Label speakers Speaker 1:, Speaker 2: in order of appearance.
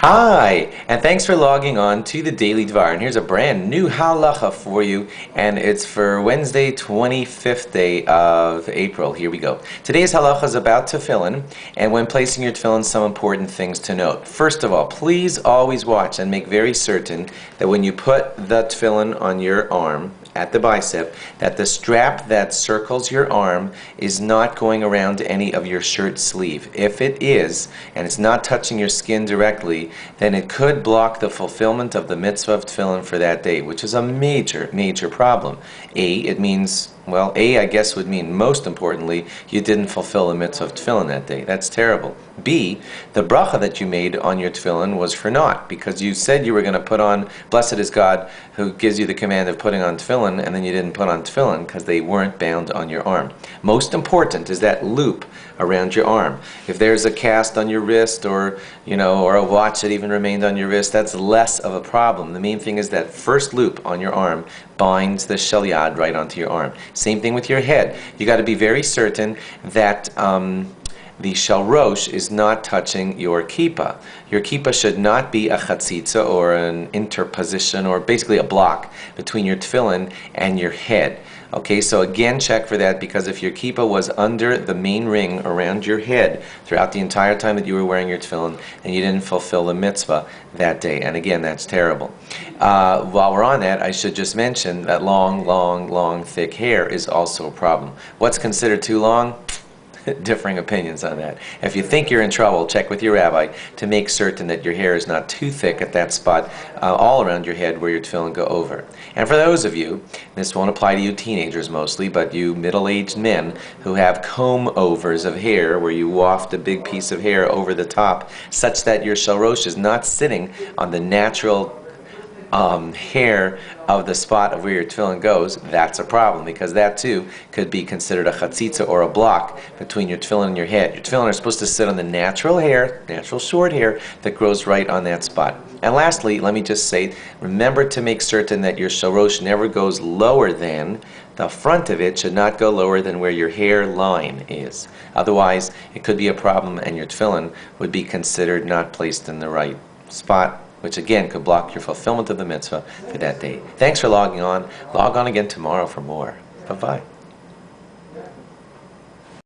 Speaker 1: Hi, and thanks for logging on to the Daily Dvar. And here's a brand new halacha for you, and it's for Wednesday, 25th day of April. Here we go. Today's halacha is about tefillin, and when placing your tefillin, some important things to note. First of all, please always watch and make very certain that when you put the tefillin on your arm, at the bicep, that the strap that circles your arm is not going around any of your shirt sleeve. If it is, and it's not touching your skin directly, then it could block the fulfillment of the mitzvah of tefillin for that day, which is a major, major problem. It means, well, I guess would mean most importantly, you didn't fulfill the mitzvah of tefillin that day. That's terrible. B, the bracha that you made on your tefillin was for naught, because you said you were going to put on, blessed is God who gives you the command of putting on tefillin, and then you didn't put on tefillin because they weren't bound on your arm. Most important is that loop around your arm. If there's a cast on your wrist, or or a watch that even remained on your wrist, that's less of a problem. The main thing is that first loop on your arm binds the shel yad right onto your arm. Same thing with your head. You got to be very certain that the shel rosh is not touching your kippah. Your kippah should not be a chatzitza or an interposition, or basically a block between your tefillin and your head. Okay, so again, check for that, because if your kippah was under the main ring around your head throughout the entire time that you were wearing your tefillin, then you didn't fulfill the mitzvah that day. And again, that's terrible. While we're on that, I should just mention that long, thick hair is also a problem. What's considered too long? Differing opinions on that. If you think you're in trouble, check with your rabbi to make certain that your hair is not too thick at that spot all around your head where your tefillin go over. And for those of you, this won't apply to you teenagers mostly, but you middle-aged men who have comb-overs of hair where you waft a big piece of hair over the top such that your shel rosh is not sitting on the natural hair of the spot of where your tefillin goes, that's a problem, because that too could be considered a chatzitza or a block between your tefillin and your head. Your tefillin are supposed to sit on the natural hair, natural short hair that grows right on that spot. And lastly, let me just say, remember to make certain that your shel rosh never goes lower than, the front of it should not go lower than where your hair line is. Otherwise, it could be a problem and your tefillin would be considered not placed in the right spot, which again could block your fulfillment of the mitzvah for that day. Thanks for logging on. Log on again tomorrow for more. Bye-bye.